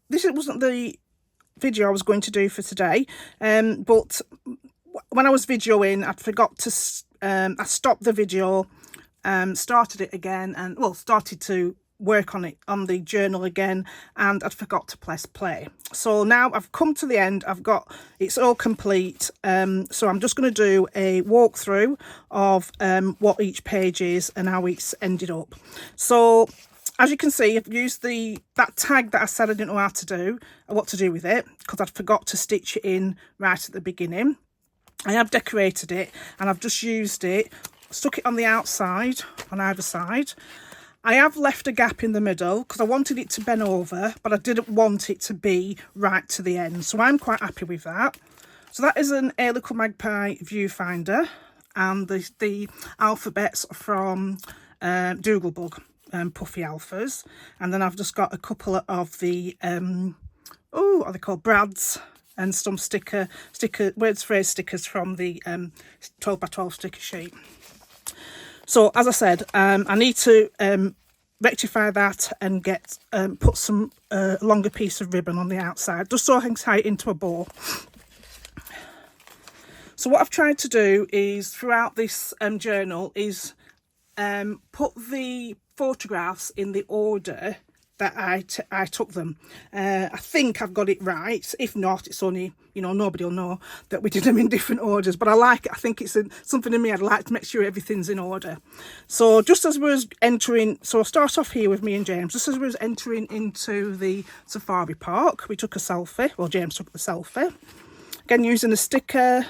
this wasn't the video I was going to do for today, but when I was videoing, I forgot to I stopped the video, started it again, and well, started to work on it on the journal again, and I'd forgot to press play. So now I've come to the end, it's all complete. So I'm just going to do a walkthrough of what each page is and how it's ended up. So as you can see, I've used that tag that I said I didn't know how to do, what to do with it, because I'd forgot to stitch it in right at the beginning. I have decorated it, and I've just used it, stuck it on the outside, on either side. I have left a gap in the middle because I wanted it to bend over, but I didn't want it to be right to the end. So I'm quite happy with that. So that is an A Little Magpie viewfinder, and the alphabets from Doodlebug, Puffy Alphas. And then I've just got a couple of the, what are they called, Brads, and some words phrase stickers from the 12 by 12 sticker sheet. So as I said, I need to rectify that and put some longer piece of ribbon on the outside, just so I can tie it into a bow. So what I've tried to do is, throughout this journal, is put the photographs in the order that I took them. I think I've got it right. If not, it's only, nobody will know that we did them in different orders. But I like it. I think it's something in me. I'd like to make sure everything's in order. So just as we was entering, so I'll start off here with me and James. Just as we was entering into the safari park, we took a selfie. Well, James took the selfie. Again, using a sticker,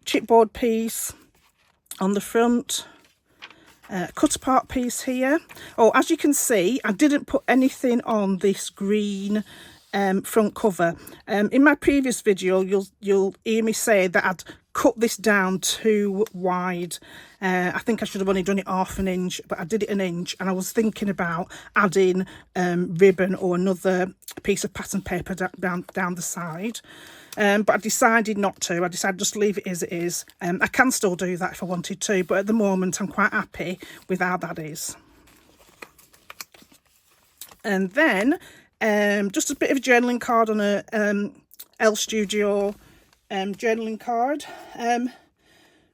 chipboard piece on the front. Cut apart piece here. Oh, as you can see, I didn't put anything on this green front cover. In my previous video, you'll hear me say that I'd cut this down too wide. I think I should have only done it 1/2 inch, but I did it 1 inch, and I was thinking about adding ribbon or another piece of pattern paper down the side. But I decided not to. I decided just leave it as it is. I can still do that if I wanted to, but at the moment I'm quite happy with how that is. And then just a bit of a journaling card on a L Studio journaling card.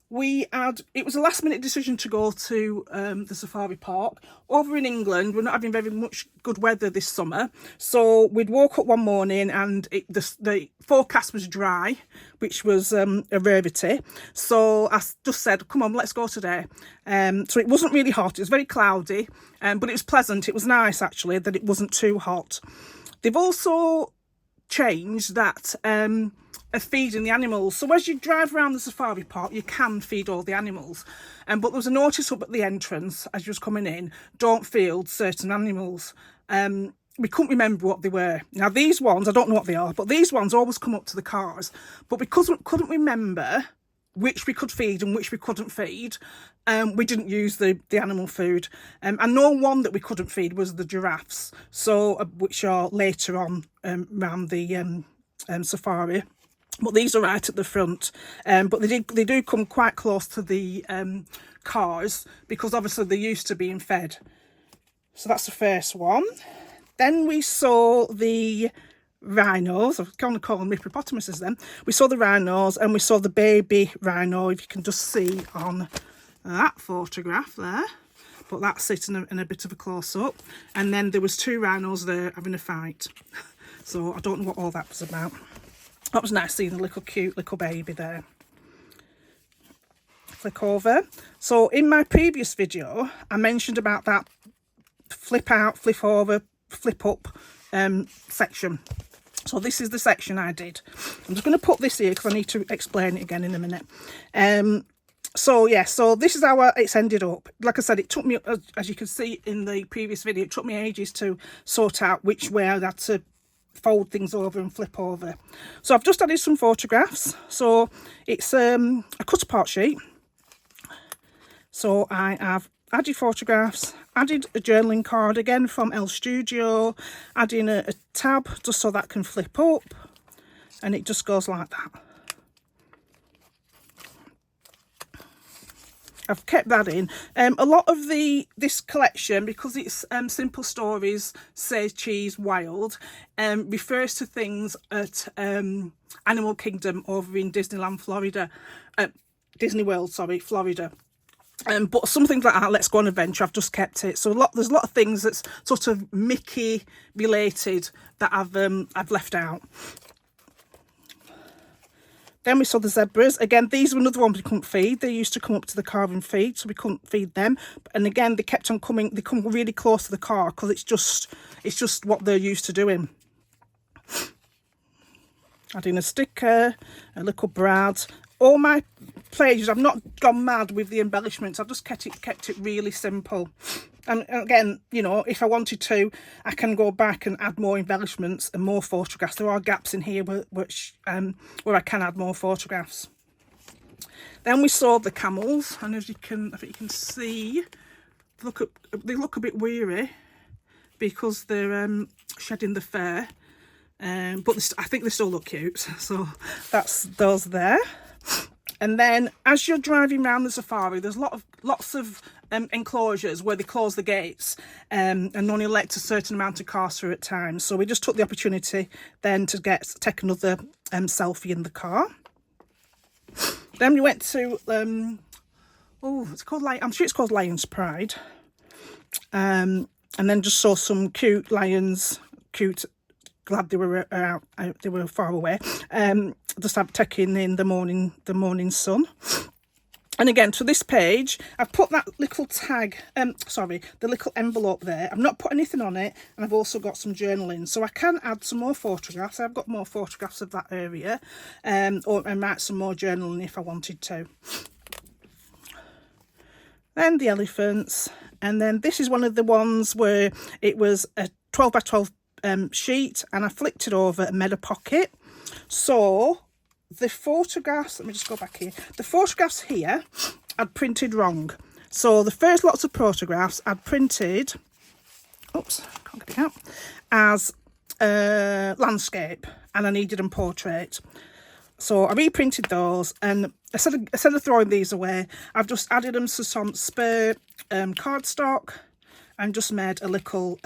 It was a last minute decision to go to the safari park. Over in England, we're not having very much good weather this summer, so we'd woke up one morning and the forecast was dry, which was a rarity. So I just said, come on, let's go today. So it wasn't really hot, it was very cloudy, but it was pleasant. It was nice actually that it wasn't too hot. They've also changed that of feeding the animals. So as you drive around the safari park, you can feed all the animals, but there was a notice up at the entrance as you was coming in, don't feed certain animals. We couldn't remember what they were. Now these ones, I don't know what they are, but these ones always come up to the cars, but because we couldn't remember which we could feed and which we couldn't feed, we didn't use the animal food. And no one that we couldn't feed was the giraffes, so which are later on around the safari. But these are right at the front, but they do come quite close to the cars, because obviously they're used to being fed. So that's the first one. Then we saw the rhinos. I kind of call them hippopotamuses then. We saw the rhinos, and we saw the baby rhino, if you can just see on that photograph there. But that's it in a bit of a close-up. And then there was 2 rhinos there having a fight. So I don't know what all that was about. That was nice seeing the cute little baby there. Flick over. So in my previous video, I mentioned about that flip out, flip over, flip up section. So this is the section I did. I'm just going to put this here because I need to explain it again in a minute. So yeah, so this is how it's ended up. Like I said, it took me, as you can see in the previous video, it took me ages to sort out which way I had to fold things over and flip over. So I've just added some photographs. So it's a cut apart sheet. So I have added photographs, added a journaling card again from L Studio, adding a tab just so that can flip up, and it just goes like that. I've kept that in. A lot of this collection, because it's Simple Stories, Say Cheese, Wild, refers to things at Animal Kingdom over in Disneyland, Florida. Disney World, sorry, Florida. But some things like that, Let's Go on Adventure, I've just kept it. So there's a lot of things that's sort of Mickey related that I've left out. Then we saw the zebras. Again, these were another one we couldn't feed. They used to come up to the car and feed, so we couldn't feed them. And again, they kept on coming. They come really close to the car because it's just what they're used to doing. Adding a sticker, a little Brad. All my pages, I've not gone mad with the embellishments. I've just kept it really simple. And again, you know, if I wanted to, I can go back and add more embellishments and more photographs. There are gaps in here where I can add more photographs. Then we saw the camels, and as you can, I think you can see, they look a bit weary because they're shedding the fur. But I think they still look cute. So that's those there. And then as you're driving around the safari, there's lots of enclosures where they close the gates and only let a certain amount of cars through at times. So we just took the opportunity then to take another selfie in the car. Then we went to it's called I'm sure it's called Lion's Pride. And then just saw some cute lions, glad they were out, they were far away. Just taking in the morning sun. And again, to this page, I've put that little tag, the little envelope there. I've not put anything on it, and I've also got some journaling. So I can add some more photographs. I've got more photographs of that area, or I might some more journaling if I wanted to. Then the elephants, and then this is one of the ones where it was a 12 by 12 sheet, and I flicked it over and made a pocket. So the photographs, let me just go back here. The photographs here I'd printed wrong. So the first lots of photographs I'd printed, can't get it out, as landscape, and I needed them portrait. So I reprinted those, and instead of throwing these away, I've just added them to some spare cardstock and just made a little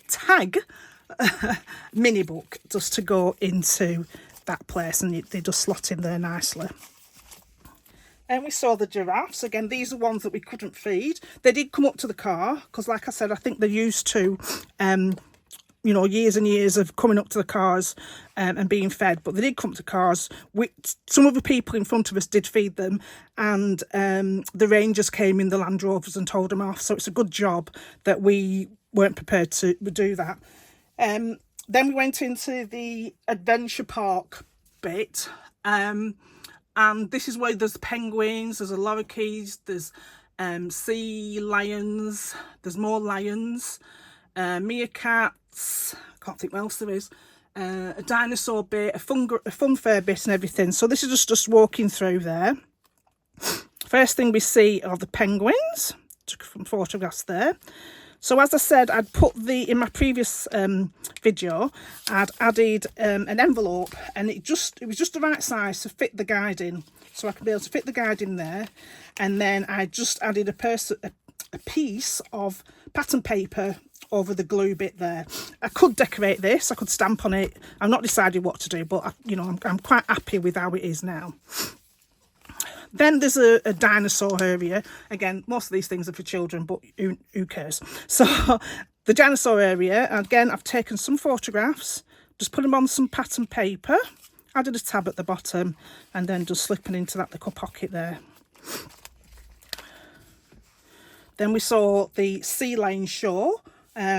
tag mini book just to go into that place, and they just slot in there nicely. And we saw the giraffes. Again, these are ones that we couldn't feed. They did come up to the car because, like I said, I think they're used to years and years of coming up to the cars and being fed, but they did come to cars. Some of the people in front of us did feed them, and the rangers came in the Land Rovers and told them off. So it's a good job that we weren't prepared to do that. Then we went into the adventure park bit, and this is where there's penguins, there's a lorikeets, there's sea lions, there's more lions, meerkats, I can't think what else there is, a dinosaur bit, a fun fair bit and everything. So this is just walking through there. First thing we see are the penguins. Took some photographs there. So as I said, I'd put in my previous video, I'd added an envelope, and it was just the right size to fit the guide in. So I could be able to fit the guide in there. And then I just added a piece of pattern paper over the glue bit there. I could decorate this, I could stamp on it. I've not decided what to do, but I'm quite happy with how it is now. Then there's a dinosaur area. Again, most of these things are for children, but who cares? So the dinosaur area, again, I've taken some photographs, just put them on some pattern paper, added a tab at the bottom, and then just slipping into that little pocket there. Then we saw the Sea Lion show,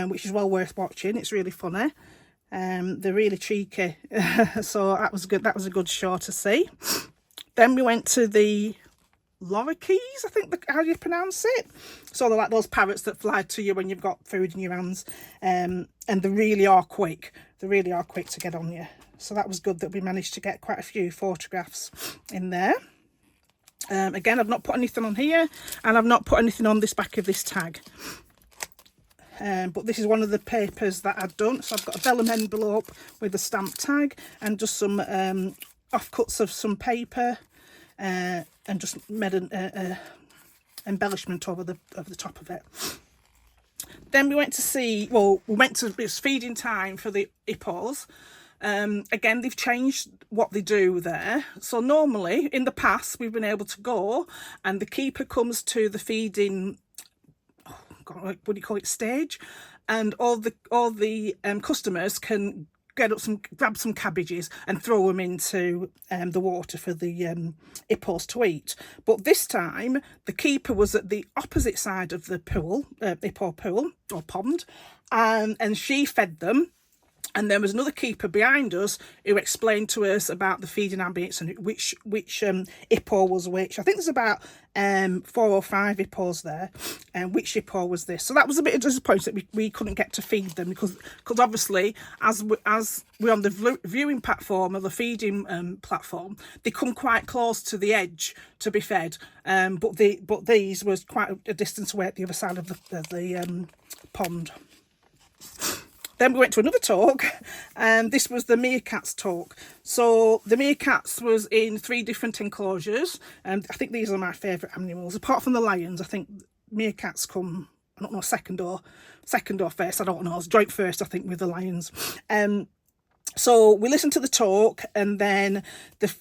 which is well worth watching. It's really funny. They're really cheeky. So that was good. That was a good show to see. Then we went to the lorikeets, I think how you pronounce it. So they're like those parrots that fly to you when you've got food in your hands. And they really are quick. They really are quick to get on you. So that was good that we managed to get quite a few photographs in there. Again, I've not put anything on here, and I've not put anything on this back of this tag. But this is one of the papers that I've done. So I've got a vellum envelope with a stamp tag and just some offcuts of some paper and just made an embellishment over the top of it. Then we went to see, well, it's feeding time for the hippos. Again, they've changed what they do there. So normally, in the past, we've been able to go and the keeper comes to the feeding, what do you call it, stage, and all the customers can grab some cabbages and throw them into the water for the hippos to eat. But this time, the keeper was at the opposite side of the pool, hippo pool or pond, and she fed them. And there was another keeper behind us who explained to us about the feeding habits and which hippo was which. I think there's about 4 or 5 hippos there, and which hippo was this. So that was a bit of disappointing that we couldn't get to feed them because obviously as we're on the viewing platform or the feeding platform, they come quite close to the edge to be fed. But these was quite a distance away at the other side of the pond. Then we went to another talk, and this was the meerkats talk. So the meerkats was in 3 different enclosures, and I think these are my favourite animals. Apart from the lions, I think meerkats come, I don't know, second or first, I don't know. It's joint first, I think, with the lions. So we listened to the talk, and then there's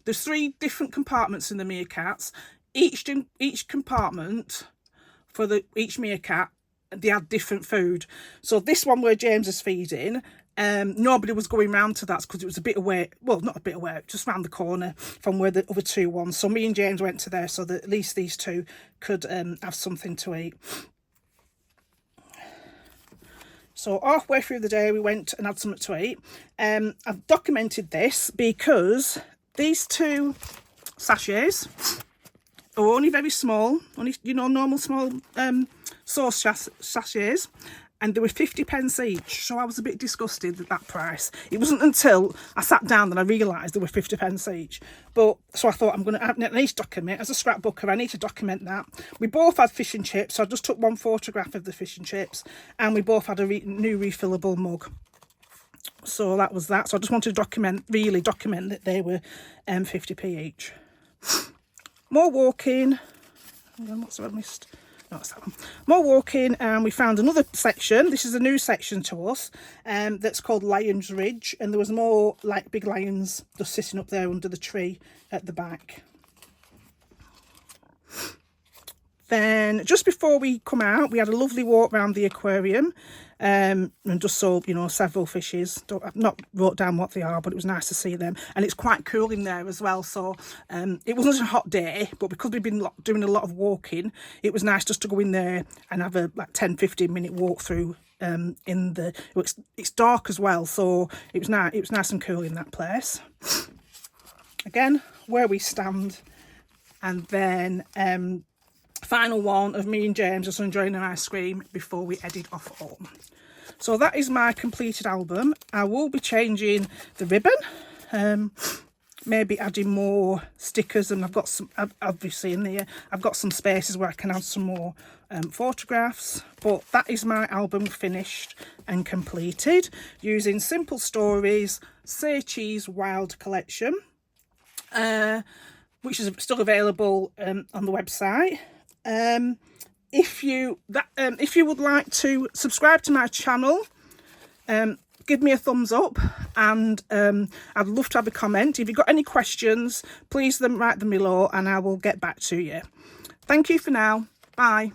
3 different compartments in the meerkats. Each compartment for each meerkat, they had different food. So this one where James is feeding, nobody was going round to that because it was a bit away, well, not a bit away, just round the corner from where the other 2 ones. So me and James went to there so that at least these 2 could have something to eat. So halfway through the day we went and had something to eat. I've documented this because these 2 sachets are only very small, only, you know, normal small sauce sachets, and they were 50p each. So I was a bit disgusted at that price. It wasn't until I sat down that I realised they were 50p each. But so I thought, I need to document, as a scrapbooker, I need to document that. We both had fish and chips, so I just took 1 photograph of the fish and chips, and we both had a new refillable mug. So that was that. So I just wanted to really document that they were 50p each. More walking. What's I missed? No, it's that one. More walking, and we found another section. This is a new section to us, that's called Lion's Ridge, and there was more like big lions just sitting up there under the tree at the back. Then just before we come out, we had a lovely walk around the aquarium, and just saw, you know, several fishes. I've not wrote down what they are, but it was nice to see them, and it's quite cool in there as well. So it wasn't a hot day, but because we've been doing a lot of walking, it was nice just to go in there and have a 10-15 minute walk through. It's dark as well, so it was nice and cool in that place. Again, where we stand, and then final one of me and James just enjoying an ice cream before we headed off home. So that is my completed album. I will be changing the ribbon, maybe adding more stickers, and I've got some, obviously in there, I've got some spaces where I can add some more photographs. But that is my album finished and completed using Simple Stories Say Cheese Wild collection, which is still available on the website. If you would like to subscribe to my channel, give me a thumbs up, and I'd love to have a comment. If you've got any questions, please write them below and I will get back to you. Thank you for now. Bye.